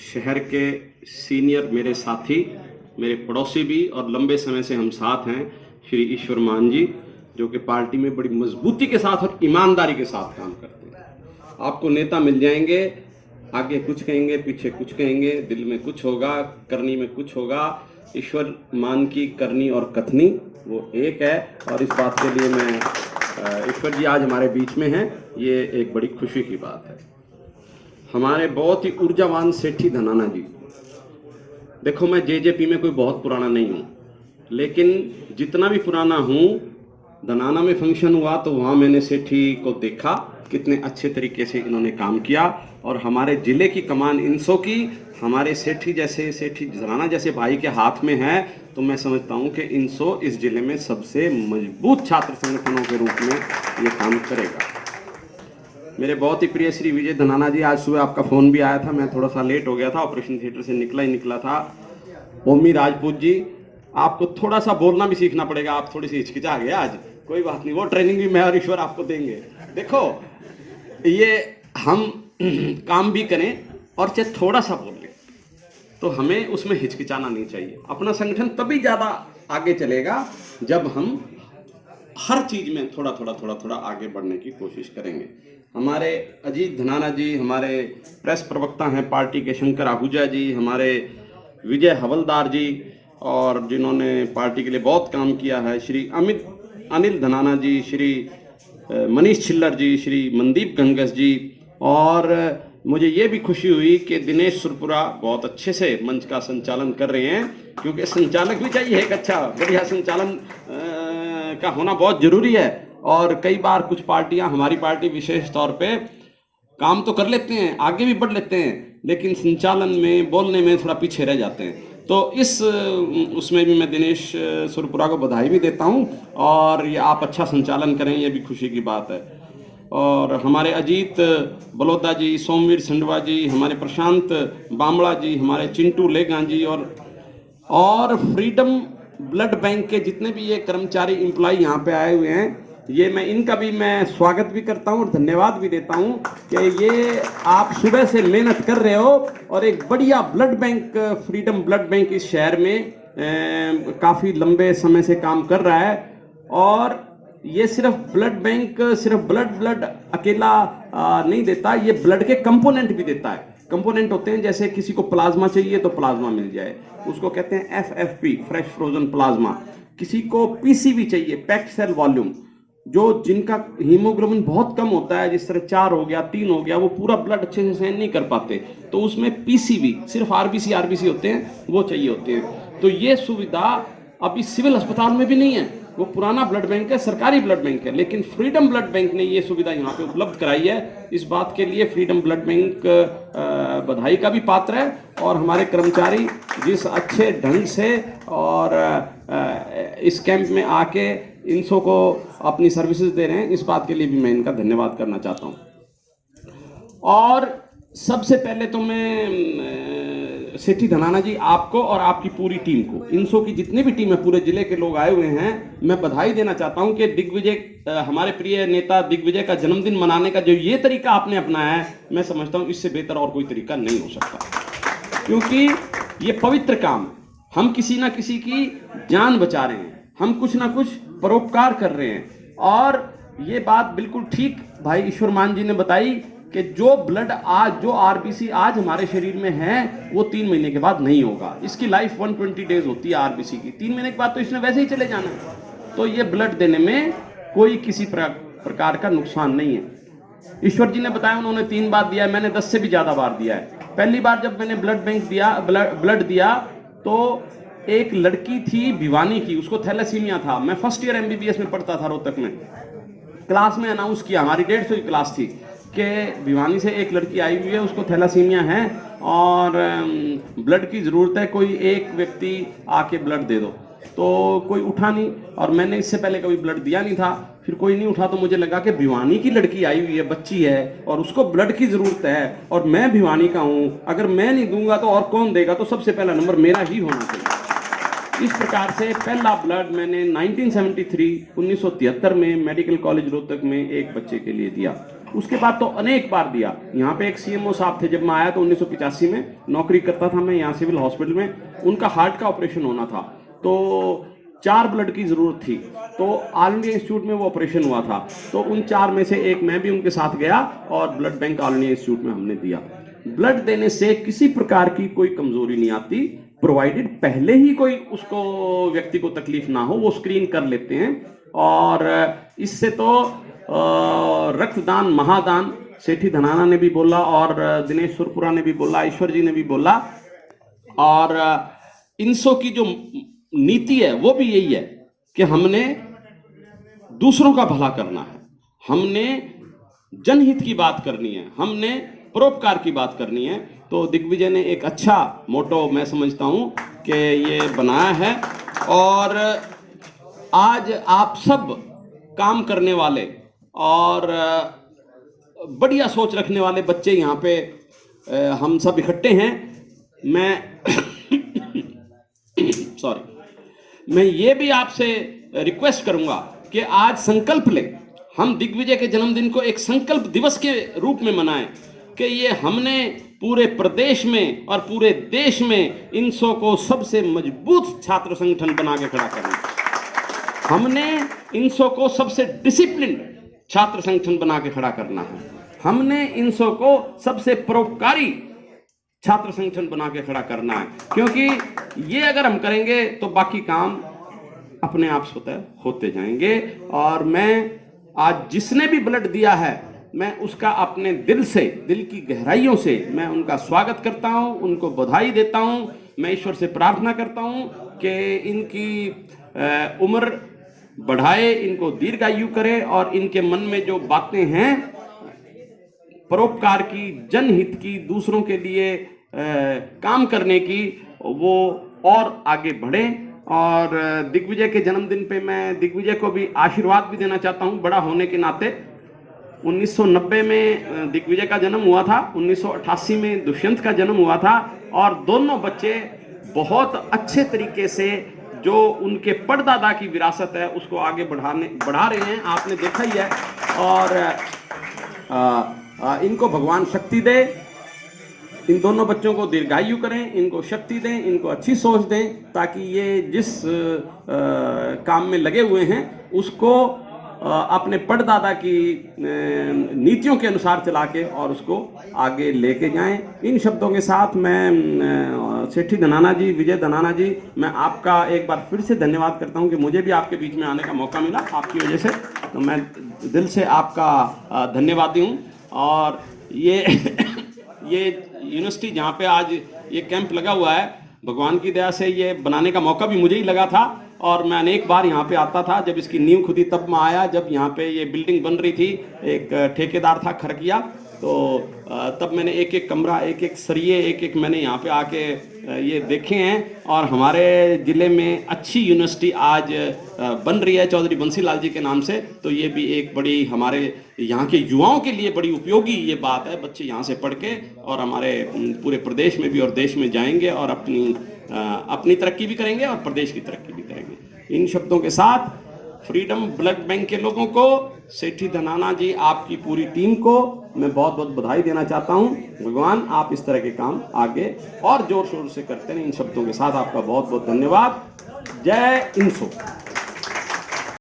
शहर के सीनियर मेरे साथी, मेरे पड़ोसी भी और लंबे समय से हम साथ हैं, श्री ईश्वर मान जी, जो कि पार्टी में बड़ी मजबूती के साथ और ईमानदारी के साथ काम करते हैं। आपको नेता मिल जाएंगे, आगे कुछ कहेंगे, पीछे कुछ कहेंगे, दिल में कुछ होगा, करनी में कुछ होगा। ईश्वर मान की करनी और कथनी वो एक है, और इस बात के लिए मैं ईश्वर जी आज हमारे बीच में हैं, ये एक बड़ी खुशी की बात है। हमारे बहुत ही ऊर्जावान सेठी धनाना जी, देखो मैं जेजेपी में कोई बहुत पुराना नहीं हूँ, लेकिन जितना भी पुराना हूँ, धनाना में फंक्शन हुआ तो वहाँ मैंने सेठी को देखा, कितने अच्छे तरीके से इन्होंने काम किया, और हमारे ज़िले की कमान इनसो की हमारे सेठी धनाना जैसे भाई के हाथ में है, तो मैं समझता हूँ कि इनसो इस ज़िले में सबसे मजबूत छात्र संगठनों के रूप में ये काम करेगा। मेरे बहुत ही प्रिय श्री विजय धनाना जी, आज सुबह आपका फ़ोन भी आया था, मैं थोड़ा सा लेट हो गया था, ऑपरेशन थिएटर से निकला था। ओमी राजपूत जी, आपको थोड़ा सा बोलना भी सीखना पड़ेगा, आप थोड़ी सी हिचकिचा गए आज, कोई बात नहीं, वो ट्रेनिंग भी मैं और ईश्वर आपको देंगे। देखो ये हम काम भी करें और चाहे थोड़ा सा बोल लें, तो हमें उसमें हिचकिचाना नहीं चाहिए। अपना संगठन तभी ज़्यादा आगे चलेगा जब हम हर चीज़ में थोड़ा थोड़ा आगे बढ़ने की कोशिश करेंगे। हमारे अजीत धनाना जी, हमारे प्रेस प्रवक्ता हैं पार्टी के, शंकर आहूजा जी, हमारे विजय हवलदार जी, और जिन्होंने पार्टी के लिए बहुत काम किया है, श्री अनिल धनाना जी, श्री मनीष छिल्लर जी, श्री मनदीप गंगस जी, और मुझे ये भी खुशी हुई कि दिनेश सुरपुरा बहुत अच्छे से मंच का संचालन कर रहे हैं, क्योंकि संचालक भी चाहिए एक अच्छा बढ़िया संचालन का होना बहुत ज़रूरी है। और कई बार कुछ पार्टियां, हमारी पार्टी विशेष तौर पे काम तो कर लेते हैं, आगे भी बढ़ लेते हैं, लेकिन संचालन में, बोलने में थोड़ा पीछे रह जाते हैं। तो इस उसमें भी मैं दिनेश सुरपुरा को बधाई भी देता हूं, और ये आप अच्छा संचालन करें, ये भी खुशी की बात है। और हमारे अजीत बलोदा जी, सोमवीर संडवा जी, हमारे प्रशांत बामड़ा जी, हमारे चिंटू लेगा जी, और फ्रीडम ब्लड बैंक के जितने भी ये कर्मचारी एम्प्लॉय यहाँ पे आए हुए हैं, ये मैं इनका भी मैं स्वागत भी करता हूँ और धन्यवाद भी देता हूँ कि ये आप सुबह से मेहनत कर रहे हो, और एक बढ़िया blood bank, freedom blood bank इस शहर में काफ़ी लंबे समय से काम कर रहा है। और ये सिर्फ ब्लड बैंक सिर्फ ब्लड अकेला नहीं देता, ये ब्लड के कंपोनेंट भी देता है। कंपोनेंट होते हैं, जैसे किसी को प्लाज्मा चाहिए तो प्लाज्मा मिल जाए, उसको कहते हैं FFP, फ्रेश फ्रोजन प्लाज्मा। किसी को PCV चाहिए, पैक्ड सेल वॉल्यूम, जो जिनका हीमोग्लोबिन बहुत कम होता है, जिस तरह 4 हो गया, 3 हो गया, वो पूरा ब्लड अच्छे से सहन नहीं कर पाते, तो उसमें PCV, सिर्फ RBC होते हैं, वो चाहिए होते हैं। तो ये सुविधा अभी सिविल अस्पताल में भी नहीं है, वो पुराना ब्लड बैंक है, सरकारी ब्लड बैंक है, लेकिन फ्रीडम ब्लड बैंक ने ये सुविधा यहाँ पे उपलब्ध कराई है। इस बात के लिए फ्रीडम ब्लड बैंक बधाई का भी पात्र है, और हमारे कर्मचारी जिस अच्छे ढंग से और इस कैंप में आके इनसो को अपनी सर्विसेज दे रहे हैं, इस बात के लिए भी मैं इनका धन्यवाद करना चाहता हूँ। और सबसे पहले तो मैं सेठी धनाना जी, आपको और आपकी पूरी टीम को, इनसो की जितनी भी टीम है, पूरे जिले के लोग आए हुए हैं, मैं बधाई देना चाहता हूं कि दिग्विजय, हमारे प्रिय नेता दिग्विजय का जन्मदिन मनाने का जो ये तरीका आपने अपनाया है, मैं समझता हूं इससे बेहतर और कोई तरीका नहीं हो सकता, क्योंकि ये पवित्र काम, हम किसी ना किसी की जान बचा रहे हैं, हम कुछ ना कुछ परोपकार कर रहे हैं। और ये बात बिल्कुल ठीक भाई ईश्वर मान जी ने बताई कि जो ब्लड आज, जो RBC आज हमारे शरीर में है, वो 3 महीने के बाद नहीं होगा। इसकी लाइफ 120 डेज होती है RBC की, 3 महीने के बाद तो इसने वैसे ही चले जाना है। तो ये ब्लड देने में कोई किसी प्रकार का नुकसान नहीं है। ईश्वर जी ने बताया उन्होंने 3 बार दिया है, मैंने 10 से भी ज्यादा बार दिया है। पहली बार जब मैंने ब्लड दिया तो एक लड़की थी भिवानी की, उसको थैलेसीमिया था। मैं फर्स्ट ईयर MBBS में पढ़ता था रोहतक में, क्लास में अनाउंस किया, हमारी 150 की क्लास थी, कि भिवानी से एक लड़की आई हुई है, उसको थैलासीमिया है और ब्लड की ज़रूरत है, कोई एक व्यक्ति आके ब्लड दे दो। तो कोई उठा नहीं, और मैंने इससे पहले कभी ब्लड दिया नहीं था, फिर कोई नहीं उठा, तो मुझे लगा कि भिवानी की लड़की आई हुई है, बच्ची है, और उसको ब्लड की ज़रूरत है, और मैं भिवानी का हूँ, अगर मैं नहीं दूंगा तो और कौन देगा, तो सबसे पहला नंबर मेरा ही होना चाहिए। इस प्रकार से पहला ब्लड मैंने 1973 में मेडिकल कॉलेज रोहतक में एक बच्चे के लिए दिया। उसके बाद तो अनेक बार दिया। यहाँ पे एक सीएमओ साहब थे, जब मैं आया तो 1985 में नौकरी करता था मैं यहाँ सिविल हॉस्पिटल में, उनका हार्ट का ऑपरेशन होना था, तो 4 ब्लड की जरूरत थी, तो ऑल इंडिया इंस्टीट्यूट में वो ऑपरेशन हुआ था, तो उन 4 में से एक मैं भी उनके साथ गया और blood bank all India institute में हमने दिया। ब्लड देने से किसी प्रकार की कोई कमजोरी नहीं आती, प्रोवाइडेड पहले ही कोई उसको व्यक्ति को तकलीफ ना हो, वो स्क्रीन कर लेते हैं। और इससे तो रक्तदान महादान, सेठी धनाना ने भी बोला और दिनेश सुरपुरा ने भी बोला, ईश्वर जी ने भी बोला, और इनसो की जो नीति है वो भी यही है कि हमने दूसरों का भला करना है, हमने जनहित की बात करनी है, हमने परोपकार की बात करनी है। तो दिग्विजय ने एक अच्छा मोटो मैं समझता हूं कि ये बनाया है, और आज आप सब काम करने वाले और बढ़िया सोच रखने वाले बच्चे यहाँ पे हम सब इकट्ठे हैं। मैं मैं ये भी आपसे रिक्वेस्ट करूंगा कि आज संकल्प लें, हम दिग्विजय के जन्मदिन को एक संकल्प दिवस के रूप में मनाएं कि ये हमने पूरे प्रदेश में और पूरे देश में इनसो को सबसे मजबूत छात्र संगठन बना के खड़ा करना, हमने इनसो को सबसे डिसिप्लिन छात्र संगठन बना के खड़ा करना है, हमने इनसो को सबसे परोपकारी छात्र संगठन बना के खड़ा करना है, क्योंकि ये अगर हम करेंगे तो बाकी काम अपने आप स्वतः होते जाएंगे। और मैं आज जिसने भी ब्लड दिया है, मैं उसका अपने दिल से, दिल की गहराइयों से मैं उनका स्वागत करता हूं, उनको बधाई देता हूं। मैं ईश्वर से प्रार्थना करता हूं कि इनकी उम्र बढ़ाए, इनको दीर्घायु करे और इनके मन में जो बातें हैं परोपकार की, जनहित की, दूसरों के लिए काम करने की, वो और आगे बढ़े। और दिग्विजय के जन्मदिन पे मैं दिग्विजय को भी आशीर्वाद भी देना चाहता हूं बड़ा होने के नाते। 1990 में दिग्विजय का जन्म हुआ था, 1988 में दुष्यंत का जन्म हुआ था, और दोनों बच्चे बहुत अच्छे तरीके से जो उनके परदादा की विरासत है उसको आगे बढ़ा रहे हैं, आपने देखा ही है। और इनको भगवान शक्ति दे, इन दोनों बच्चों को दीर्घायु करें, इनको शक्ति दें, इनको अच्छी सोच दें, ताकि ये जिस काम में लगे हुए हैं उसको अपने परदादा की नीतियों के अनुसार चला के और उसको आगे लेके जाएं। इन शब्दों के साथ मैं सेठी धनाना जी, विजय धनाना जी, मैं आपका एक बार फिर से धन्यवाद करता हूं कि मुझे भी आपके बीच में आने का मौका मिला आपकी वजह से, तो मैं दिल से आपका धन्यवादी हूं। और ये यूनिवर्सिटी जहाँ पे आज ये कैंप लगा हुआ है, भगवान की दया से ये बनाने का मौका भी मुझे ही लगा था, और मैं अनेक बार यहाँ पे आता था। जब इसकी नींव खुदी तब मैं आया, जब यहाँ पे ये बिल्डिंग बन रही थी, एक ठेकेदार था खरकिया, तो तब मैंने एक एक कमरा, एक एक सरिये, एक एक मैंने यहाँ पे आके ये देखे हैं। और हमारे ज़िले में अच्छी यूनिवर्सिटी आज बन रही है चौधरी बंसीलाल जी के नाम से, तो ये भी एक बड़ी हमारे यहाँ के युवाओं के लिए बड़ी उपयोगी ये बात है। बच्चे यहाँ से पढ़ के और हमारे पूरे प्रदेश में भी और देश में जाएंगे और अपनी तरक्की भी करेंगे और प्रदेश की तरक्की भी करेंगे। इन शब्दों के साथ फ्रीडम ब्लड बैंक के लोगों को, सेठी धनाना जी, आपकी पूरी टीम को मैं बहुत बहुत बधाई देना चाहता हूं। भगवान आप इस तरह के काम आगे और जोर शोर से करते रहें। इन शब्दों के साथ आपका बहुत बहुत धन्यवाद। जय इनसो।